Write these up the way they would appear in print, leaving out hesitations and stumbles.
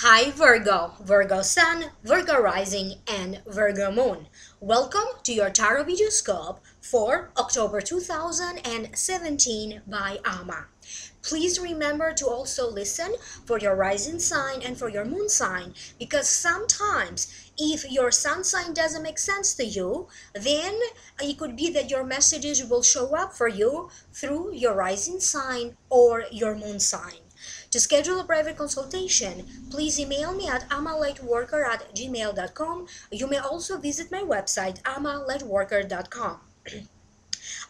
Hi Virgo, Virgo Sun, Virgo Rising, and Virgo Moon. Welcome to your Tarot Videoscope for October 2017 by Ama. Please remember to also listen for your rising sign and for your moon sign, because sometimes if your sun sign doesn't make sense to you, then it could be that your messages will show up for you through your rising sign or your moon sign. To schedule a private consultation, please email me at amalightworker@gmail.com. You may also visit my website, amalightworker.com.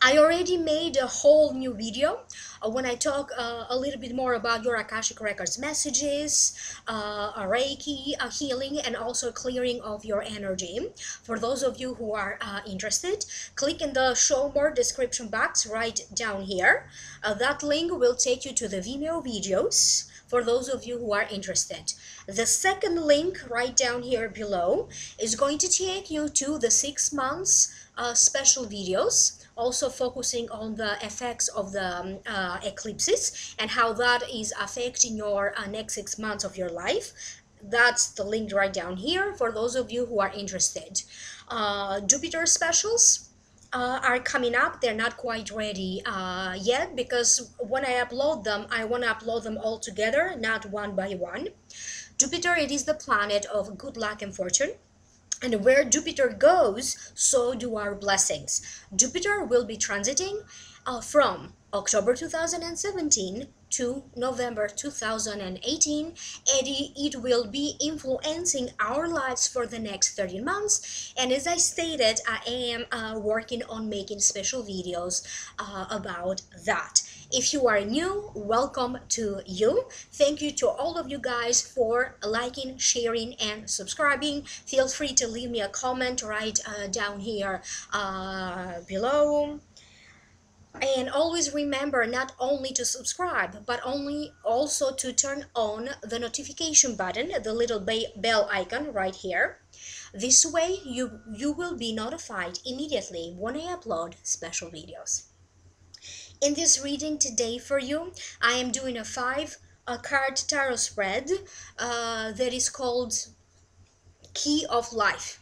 I already made a whole new video when I talk a little bit more about your Akashic Records messages, a Reiki, a healing, and also clearing of your energy. For those of you who are interested, click in the show more description box right down here. That link will take you to the Vimeo videos for those of you who are interested. The second link right down here below is going to take you to the 6 months special videos, also focusing on the effects of the eclipses and how that is affecting your next 6 months of your life. That's the link right down here for those of you who are interested. Jupiter specials are coming up. They're not quite ready yet, because when I upload them, I want to upload them all together, not one by one. Jupiter, it is the planet of good luck and fortune. And where Jupiter goes, so do our blessings. Jupiter will be transiting from October 2017 to November 2018, and it will be influencing our lives for the next 13 months. And as I stated, I am working on making special videos about that. If you are new, welcome to you. Thank you to all of you guys for liking, sharing, and subscribing. Feel free to leave me a comment right down here below. And always remember not only to subscribe, but also to turn on the notification button, the little bell icon right here. This way you will be notified immediately when I upload special videos. In this reading today for you, I am doing a 5-card tarot spread that is called Key of Life.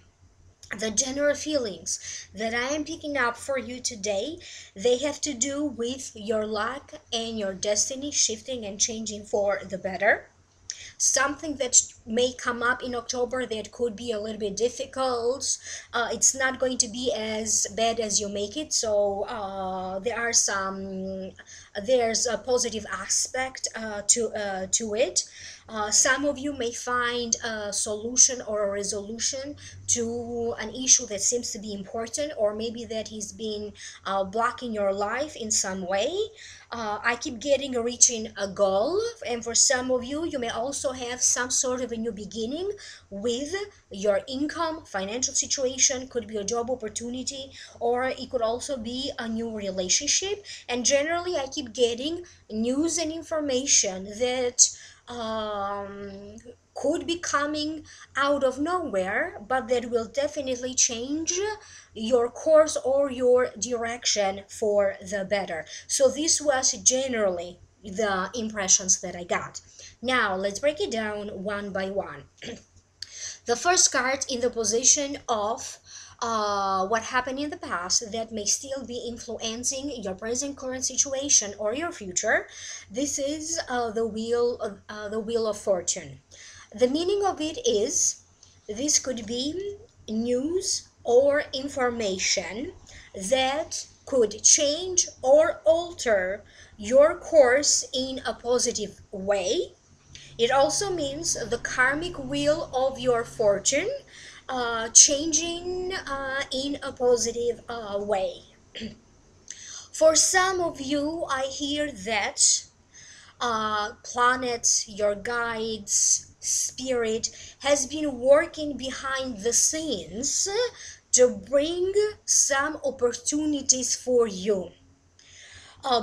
The general feelings that I am picking up for you today, they have to do with your luck and your destiny shifting and changing for the better. Something that may come up in October that could be a little bit difficult. It's not going to be as bad as you make it, so there's a positive aspect to it. Some of you may find a solution or a resolution to an issue that seems to be important, or maybe that is being blocking your life in some way. I keep getting reaching a goal, and for some of you, you may also have some sort of a new beginning with your income, financial situation. Could be a job opportunity, or it could also be a new relationship. And generally, I keep getting news and information that could be coming out of nowhere, but that will definitely change your course or your direction for the better. So this was generally the impressions that I got. Now let's break it down one by one. The first card in the position of what happened in the past that may still be influencing your present current situation or your future. This is the wheel of fortune. The meaning of it is this could be news or information that could change or alter your course in a positive way. It also means the karmic wheel of your fortune changing in a positive way. For some of you, I hear that planets, your guides, spirit has been working behind the scenes to bring some opportunities for you.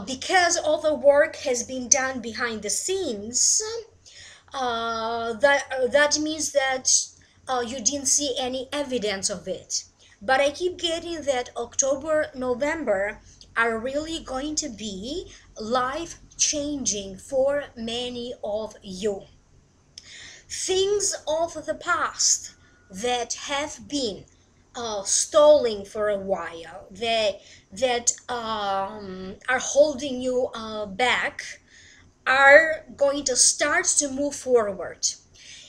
Because all the work has been done behind the scenes, that means that you didn't see any evidence of it. But I keep getting that October, November are really going to be life changing for many of you. Things of the past that have been stalling for a while, that are holding you back, are going to start to move forward.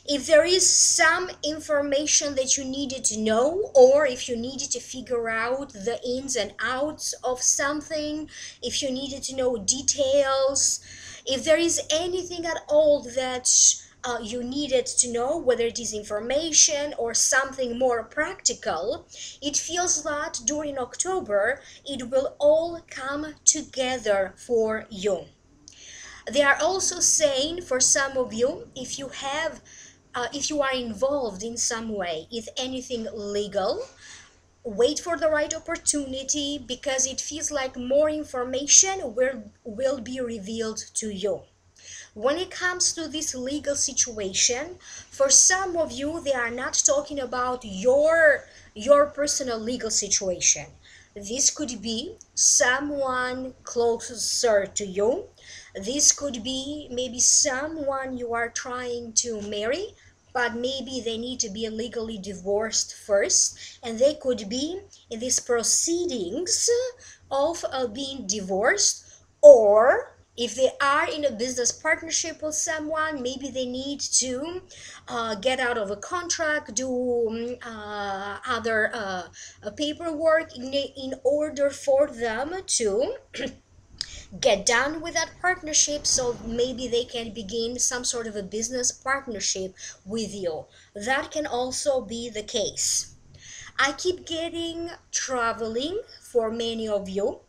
If there is some information that you needed to know, or if you needed to figure out the ins and outs of something, if you needed to know details, if there is anything at all that you needed to know, whether it is information or something more practical, it feels that during October it will all come together for you. They are also saying for some of you, if you are involved in some way, if anything legal, wait for the right opportunity, because it feels like more information will be revealed to you. When it comes to this legal situation, for some of you, they are not talking about your personal legal situation. This could be someone closer to you. This could be maybe someone you are trying to marry, but maybe they need to be legally divorced first, and they could be in these proceedings of being divorced. Or if they are in a business partnership with someone, maybe they need to get out of a contract, do other paperwork in order for them to get done with that partnership, so maybe they can begin some sort of a business partnership with you. That can also be the case. I keep getting traveling for many of you,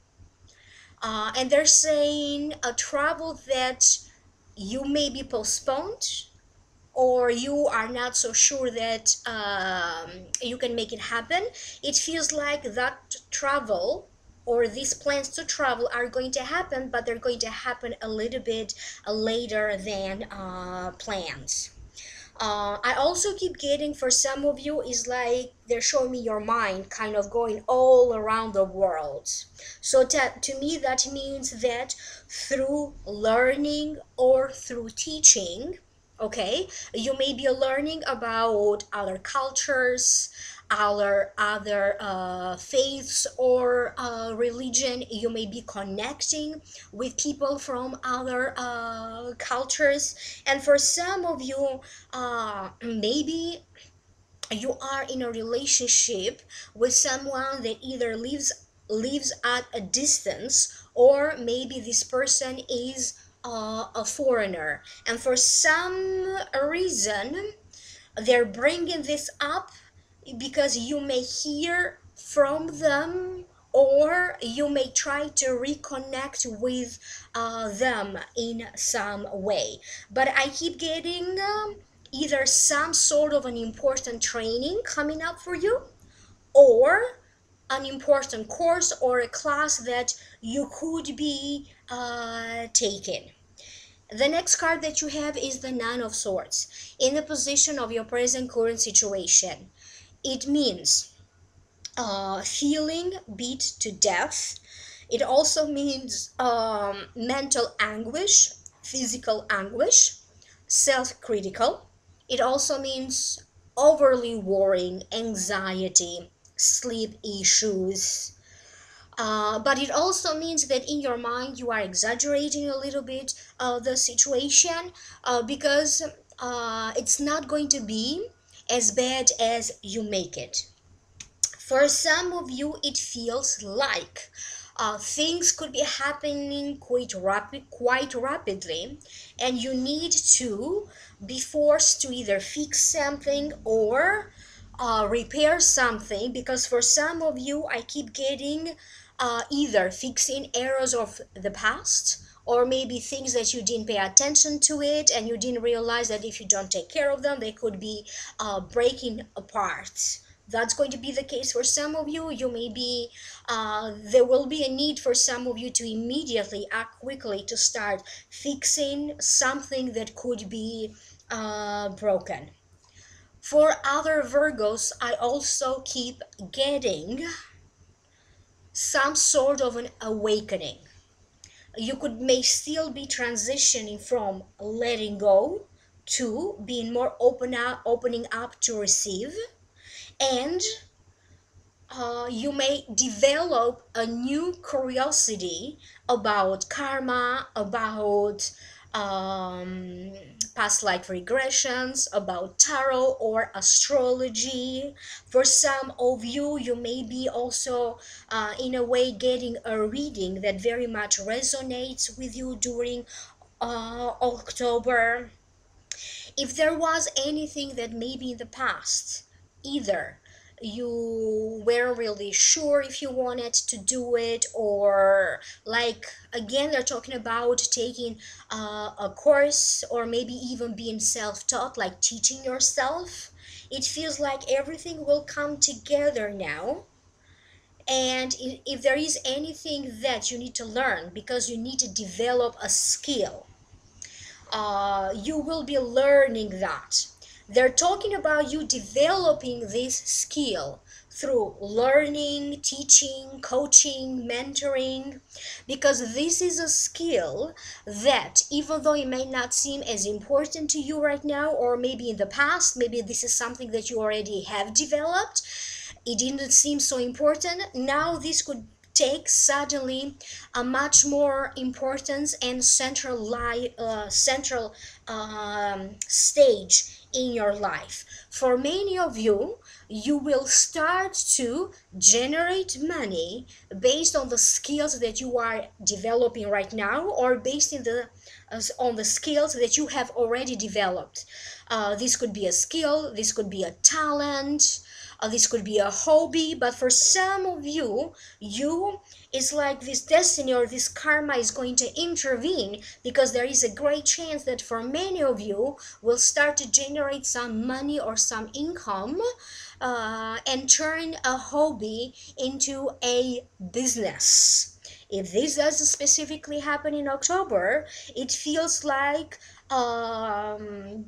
and they're saying a travel that you may be postponed, or you are not so sure that you can make it happen. It feels like that travel or these plans to travel are going to happen, but they're going to happen a little bit later than planned. I also keep getting for some of you is like they're showing me your mind kind of going all around the world. So to me, that means that through learning or through teaching, okay, you may be learning about other cultures, other faiths or religion. You may be connecting with people from other cultures, and for some of you, maybe you are in a relationship with someone that either lives at a distance, or maybe this person is a foreigner, and for some reason they're bringing this up because you may hear from them, or you may try to reconnect with them in some way. But I keep getting either some sort of an important training coming up for you, or an important course or a class that you could be taking. The next card that you have is the Nine of Swords in the position of your present current situation. It means feeling beat to death. It also means mental anguish, physical anguish, self-critical. It also means overly worrying, anxiety, sleep issues, but it also means that in your mind you are exaggerating a little bit the situation, because it's not going to be as bad as you make it. For some of you, it feels like things could be happening quite rapidly, and you need to be forced to either fix something or repair something, because for some of you, I keep getting either fixing errors of the past, or maybe things that you didn't pay attention to it and you didn't realize that if you don't take care of them, they could be breaking apart. That's going to be the case for some of you. You may be there will be a need for some of you to immediately act quickly to start fixing something that could be broken. For other Virgos, I also keep getting some sort of an awakening. You may still be transitioning from letting go Two, being more opening up to receive. And you may develop a new curiosity about karma, about um, past life regressions, about tarot or astrology. For some of you, you may be also, in a way, getting a reading that very much resonates with you during October. If there was anything that maybe in the past, either you weren't really sure if you wanted to do it, or like again they're talking about taking a course, or maybe even being self-taught, like teaching yourself, it feels like everything will come together now. And if there is anything that you need to learn because you need to develop a skill, you will be learning that. They're talking about you developing this skill through learning, teaching, coaching, mentoring, because this is a skill that, even though it may not seem as important to you right now, or maybe in the past, maybe this is something that you already have developed, it didn't seem so important. Now this could take suddenly a much more importance and central stage in your life. For many of you, you will start to generate money based on the skills that you are developing right now, or based on the skills that you have already developed. This could be a skill, this could be a talent, this could be a hobby, but for some of you, it's like this destiny or this karma is going to intervene, because there is a great chance that for many of you will start to generate some money or some income, and turn a hobby into a business. If this doesn't specifically happen in October, it feels like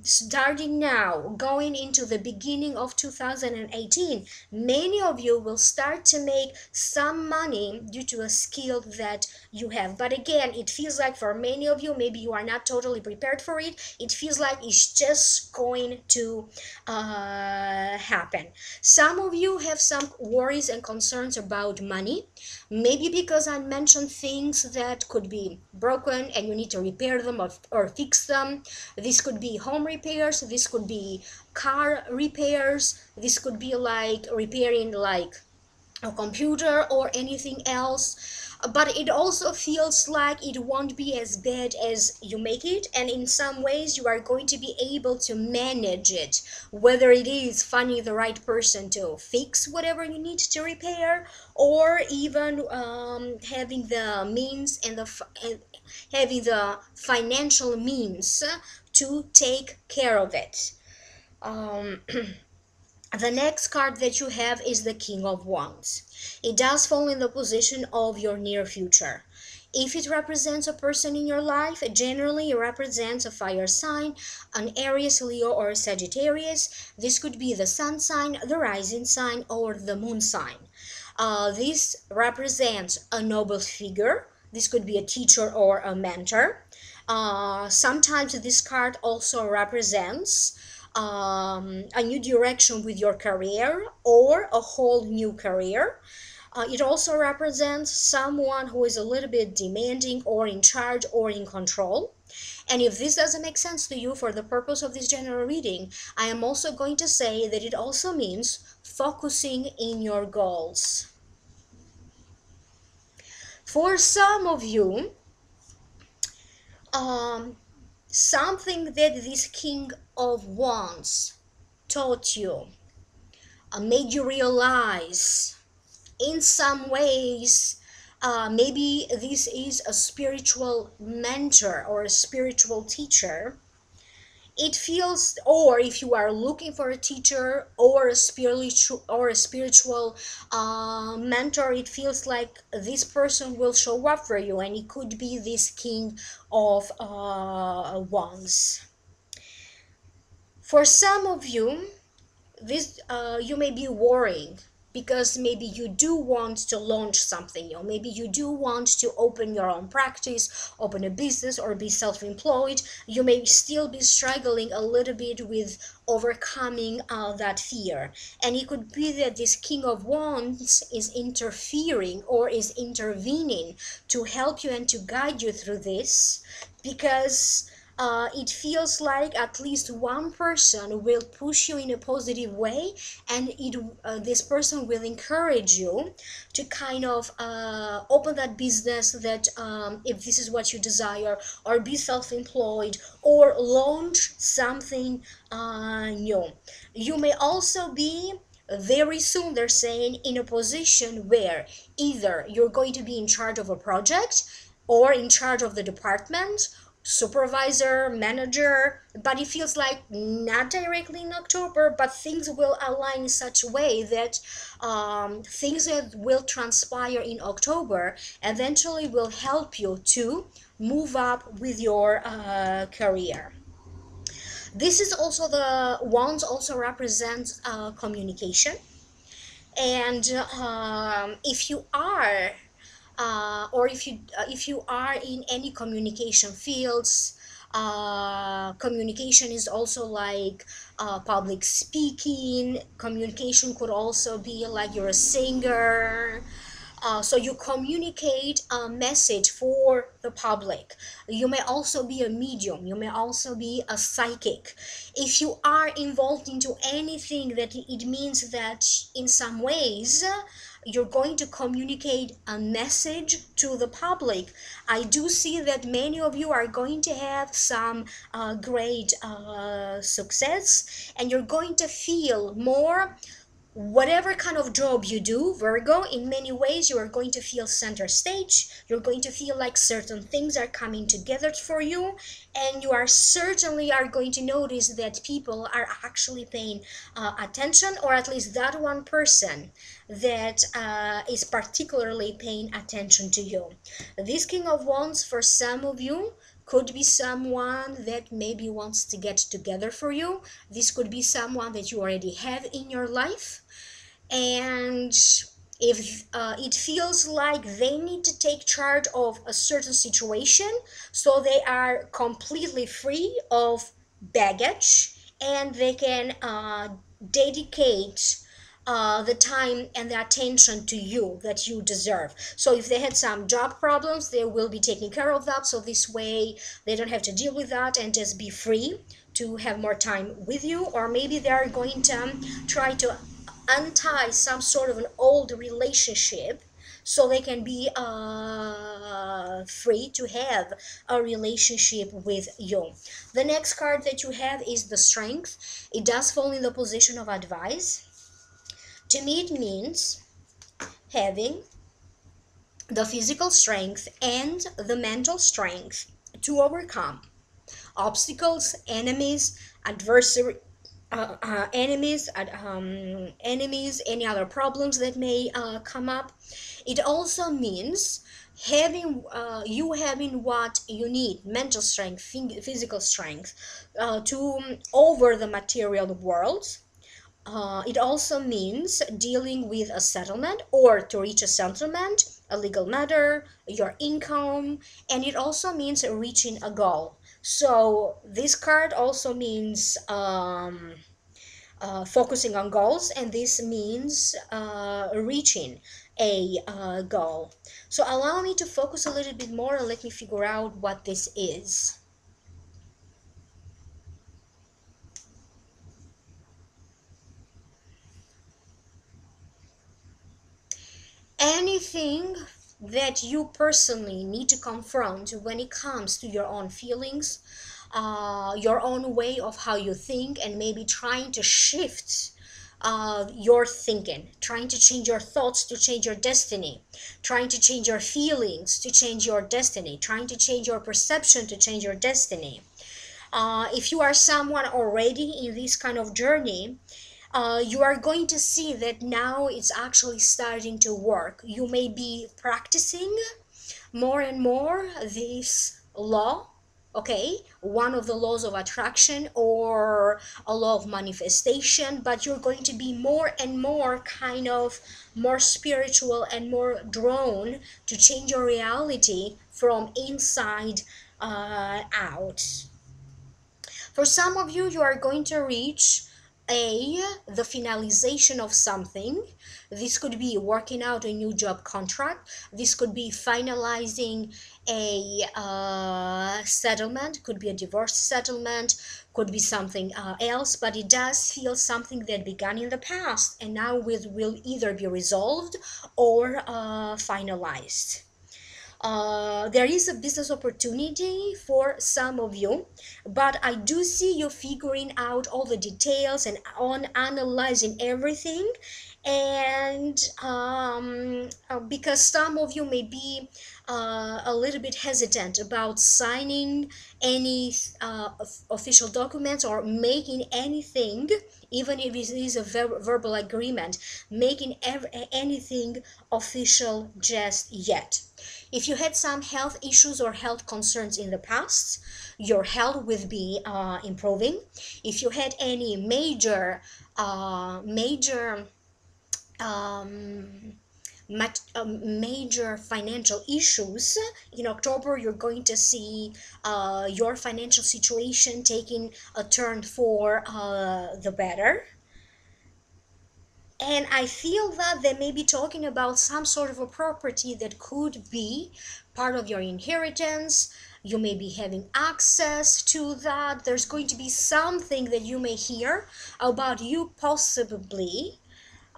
starting now, going into the beginning of 2018, many of you will start to make some money due to a skill that you have. But again, it feels like for many of you, maybe you are not totally prepared for it. It feels like it's just going to happen. Some of you have some worries and concerns about money, maybe because I mentioned things that could be broken and you need to repair them, or fix them. This could be home repairs, this could be car repairs, this could be like repairing like a computer or anything else. But it also feels like it won't be as bad as you make it, and in some ways you are going to be able to manage it, whether it is finding the right person to fix whatever you need to repair, or even having the means and having the financial means to take care of it. um, The next card that you have is the King of Wands. It does fall in the position of your near future. If it represents a person in your life, generally it represents a fire sign, an Aries, Leo, or Sagittarius. This could be the sun sign, the rising sign, or the moon sign. This represents a noble figure. This could be a teacher or a mentor. Sometimes this card also represents a new direction with your career, or a whole new career. It also represents someone who is a little bit demanding, or in charge, or in control. And if this doesn't make sense to you for the purpose of this general reading, I am also going to say that it also means focusing in your goals. For some of you, something that this King of Wands taught you, made you realize in some ways, maybe this is a spiritual mentor or a spiritual teacher. It feels, or if you are looking for a teacher or a spiritual mentor, it feels like this person will show up for you, and it could be this King of Wands. For some of you, this you may be worrying because maybe you do want to launch something new, maybe you do want to open your own practice, open a business, or be self-employed. You may still be struggling a little bit with overcoming that fear, and it could be that this King of Wands is interfering or is intervening to help you and to guide you through this, because it feels like at least one person will push you in a positive way, and this person will encourage you to kind of open that business, that if this is what you desire, or be self-employed, or launch something new. You may also be very soon, they're saying, in a position where either you're going to be in charge of a project or in charge of the department, supervisor, manager, but it feels like not directly in October, but things will align in such a way that things that will transpire in October eventually will help you to move up with your career. This is also, the wands also represents communication, and if you are or if you are in any communication fields, communication is also like public speaking. Communication could also be like you're a singer, so you communicate a message for the public. You may also be a medium, you may also be a psychic. If you are involved into anything, that it means that in some ways you're going to communicate a message to the public. I do see that many of you are going to have some great success, and you're going to feel more. Whatever kind of job you do, Virgo, in many ways you are going to feel center stage. You're going to feel like certain things are coming together for you, and you are certainly are going to notice that people are actually paying attention, or at least that one person that is particularly paying attention to you. This King of Wands, for some of you, could be someone that maybe wants to get together for you. This could be someone that you already have in your life, and if it feels like they need to take charge of a certain situation, so they are completely free of baggage, and they can dedicate the time and the attention to you that you deserve. So if they had some job problems, they will be taking care of that, so this way they don't have to deal with that and just be free to have more time with you. Or maybe they are going to try to untie some sort of an old relationship, so they can be free to have a relationship with you. The next card that you have is the Strength. It does fall in the position of advice. To me, it means having the physical strength and the mental strength to overcome obstacles, enemies, adversary, enemies, any other problems that may come up. It also means having having what you need: mental strength, physical strength, to over the material world. It also means dealing with a settlement, or to reach a settlement, a legal matter, your income, and it also means reaching a goal. So this card also means focusing on goals, and this means reaching a goal. So allow me to focus a little bit more and let me figure out what this is. Anything that you personally need to confront when it comes to your own feelings, your own way of how you think, and maybe trying to shift your thinking, trying to change your thoughts to change your destiny, trying to change your feelings to change your destiny, trying to change your perception to change your destiny. If you are someone already in this kind of journey, you are going to see that now it's actually starting to work. You may be practicing more and more this law okay, one of the laws of attraction or a law of manifestation, but you're going to be more and more kind of more spiritual and more drawn to change your reality from inside out. For some of you, you are going to reach the finalization of something. This could be working out a new job contract. This could be finalizing a settlement. Could be a divorce settlement. Could be something else. But it does feel something that began in the past and now will either be resolved or finalized. There is a business opportunity for some of you, but I do see you figuring out all the details and on analyzing everything. And because some of you may be a little bit hesitant about signing any official documents or making anything, even if it is a verbal agreement, making anything official just yet. If you had some health issues or health concerns in the past, your health will be improving. If you had any um, major financial issues in October, you're going to see your financial situation taking a turn for the better. And I feel that they may be talking about some sort of a property that could be part of your inheritance. You may be having access to that. There's going to be something that you may hear about you possibly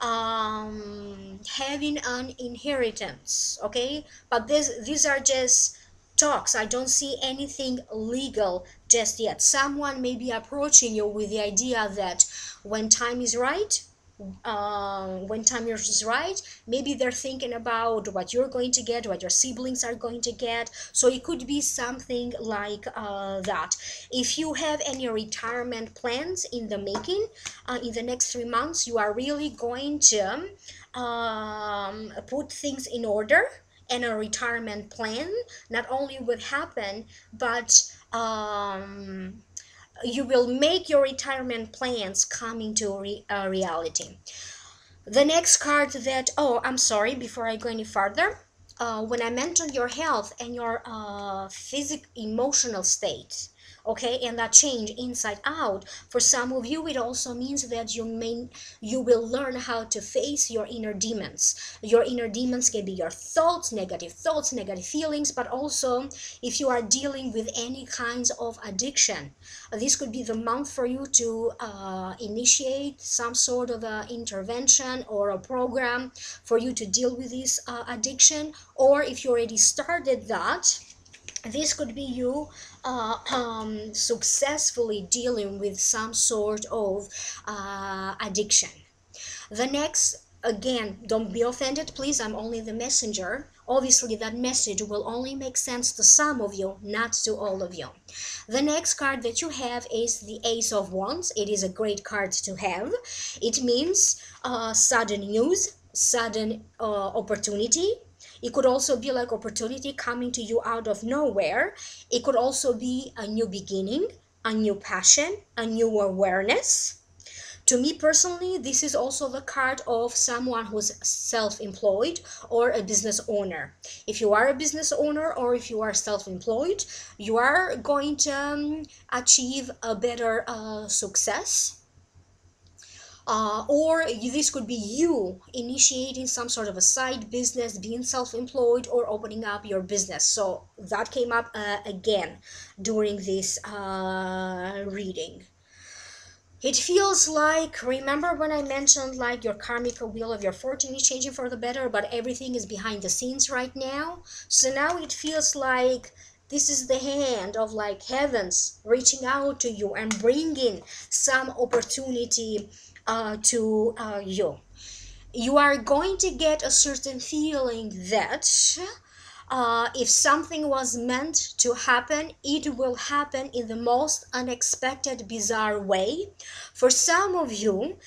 having an inheritance, okay? But these are just talks. I don't see anything legal just yet. Someone may be approaching you with the idea that when time is right, when time is right, maybe they're thinking about what you're going to get, what your siblings are going to get. So it could be something like that. If you have any retirement plans in the making, in the next 3 months, you are really going to put things in order, and a retirement plan not only would happen, but you will make your retirement plans come into reality. The next card that, oh, I'm sorry, before I go any further, when I mentioned your health and your physical, emotional state, okay, and that change inside out, for some of you it also means that you will learn how to face your inner demons. Your inner demons can be your thoughts, negative feelings, but also if you are dealing with any kinds of addiction, this could be the month for you to initiate some sort of intervention or a program for you to deal with this addiction. Or if you already started that, this could be you successfully dealing with some sort of addiction. The next, again, don't be offended, please. I'm only the messenger. Obviously, that message will only make sense to some of you, not to all of you. The next card that you have is the Ace of Wands. It is a great card to have. It means sudden news, sudden opportunity. It could also be like opportunity coming to you out of nowhere. It could also be a new beginning, a new passion, a new awareness. To me personally, this is also the card of someone who's self-employed or a business owner. If you are a business owner or if you are self-employed, you are going to achieve a better success. Or this could be you initiating some sort of a side business, being self-employed, or opening up your business. So that came up again during this reading. It feels like, remember when I mentioned like your karmic wheel of your fortune is changing for the better, but everything is behind the scenes right now? So now it feels like this is the hand of like heavens reaching out to you and bringing some opportunity to you. You are going to get a certain feeling that if something was meant to happen, it will happen in the most unexpected, bizarre way. For some of you,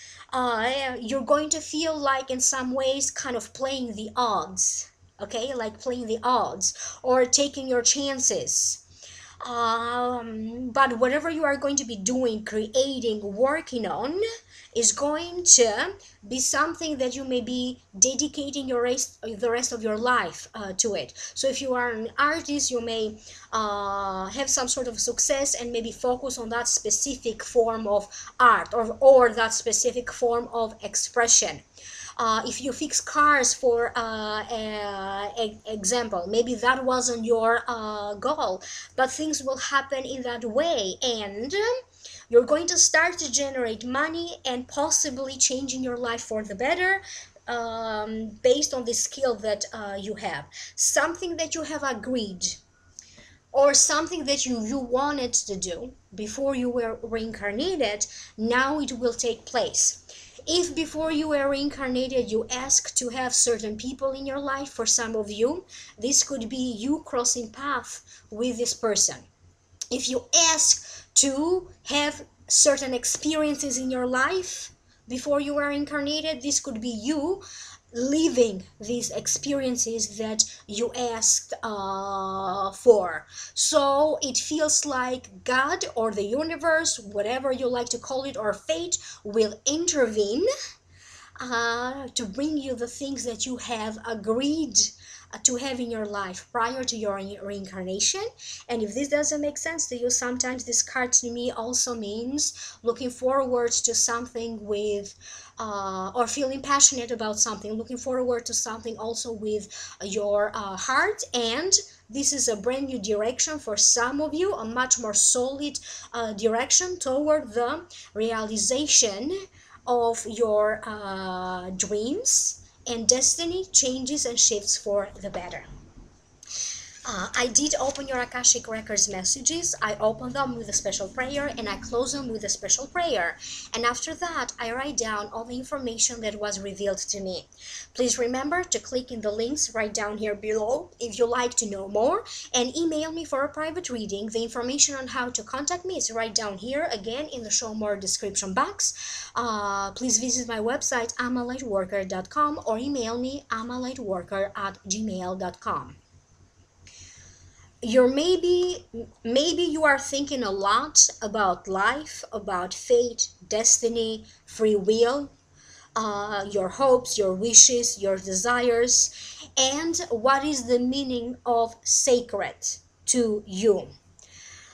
you're going to feel like in some ways kind of playing the odds, okay? Like playing the odds or taking your chances. But whatever you are going to be doing, creating, working on is going to be something that you may be dedicating the rest of your life to it. So if you are an artist, you may have some sort of success and maybe focus on that specific form of art, or that specific form of expression. If you fix cars, for example, maybe that wasn't your goal, but things will happen in that way, and you're going to start to generate money and possibly changing your life for the better, based on the skill that you have. Something that you have agreed, or something that you wanted to do before you were reincarnated, now it will take place. If before you were reincarnated you asked to have certain people in your life, for some of you this could be you crossing path with this person. If you ask to have certain experiences in your life before you were incarnated, this could be you living these experiences that you asked for. So it feels like God or the universe, whatever you like to call it, or fate, will intervene to bring you the things that you have agreed to have in your life prior to your reincarnation. And if this doesn't make sense to you, sometimes this card to me also means looking forward to something with or feeling passionate about something, looking forward to something also with your heart. And this is a brand new direction for some of you, a much more solid direction toward the realization of your dreams, and destiny changes and shifts for the better. I did open your Akashic Records messages. I open them with a special prayer and I close them with a special prayer. And after that, I write down all the information that was revealed to me. Please remember to click in the links right down here below if you like to know more, and email me for a private reading. The information on how to contact me is right down here, again in the show more description box. Please visit my website amalightworker.com or email me amalightworker@gmail.com. You're maybe you are thinking a lot about life, about fate, destiny, free will, your hopes, your wishes, your desires, and what is the meaning of sacred to you.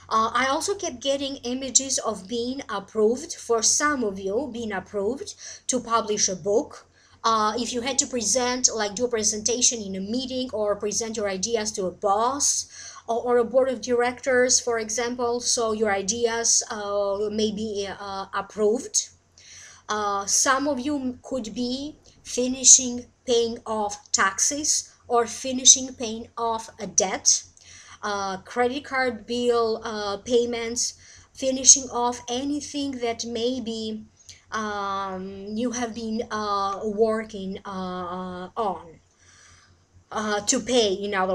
I also kept getting images of being approved, for some of you, being approved to publish a book. If you had to present, like do a presentation in a meeting or present your ideas to a boss or a board of directors, for example, so your ideas may be approved. Some of you could be finishing paying off taxes or finishing paying off a debt, credit card bill payments, finishing off anything that maybe you have been working on to pay in other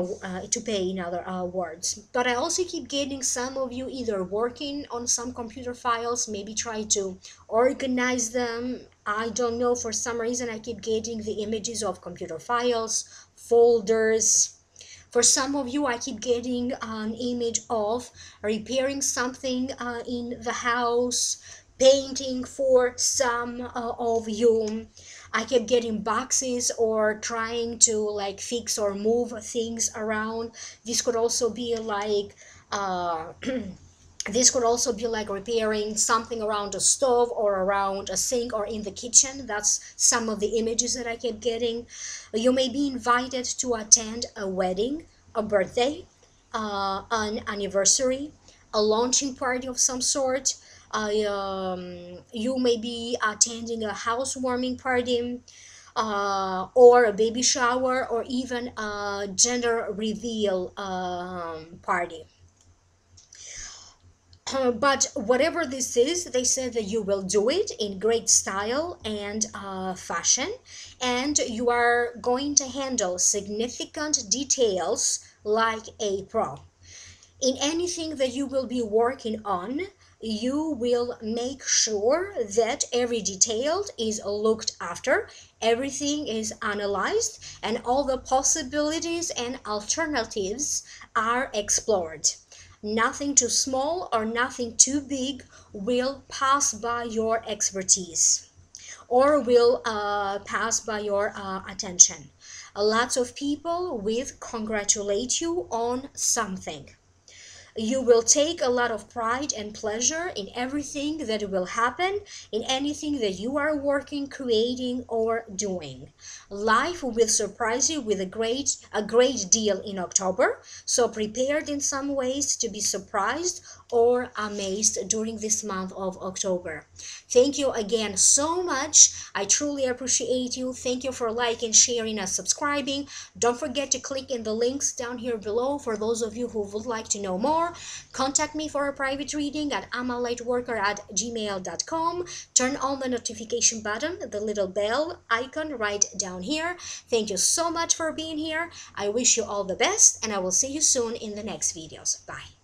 words. But I also keep getting some of you either working on some computer files, maybe try to organize them. I don't know, for some reason I keep getting the images of computer files, folders. For some of you, I keep getting an image of repairing something in the house, painting. For some of you, I kept getting boxes or trying to like fix or move things around. This could also be like this could also be like repairing something around a stove or around a sink or in the kitchen. That's some of the images that I kept getting. You may be invited to attend a wedding, a birthday, an anniversary, a launching party of some sort. You may be attending a housewarming party, or a baby shower, or even a gender reveal party. But whatever this is, they said that you will do it in great style and fashion, and you are going to handle significant details like a pro. In anything that you will be working on, you will make sure that every detail is looked after, everything is analyzed, and all the possibilities and alternatives are explored. Nothing too small or nothing too big will pass by your expertise or will pass by your attention. Lots of people will congratulate you on something. You will take a lot of pride and pleasure in everything that will happen, in anything that you are working, creating, or doing. Life will surprise you with a great deal in October, so prepared in some ways to be surprised or amazed during this month of October. Thank you again so much. I truly appreciate you. Thank you for liking, sharing, and subscribing. Don't forget to click in the links down here below for those of you who would like to know more. Contact me for a private reading at amalightworker@gmail.com. Turn on the notification button, the little bell icon right down here. Thank you so much for being here. I wish you all the best, and I will see you soon in the next videos. Bye.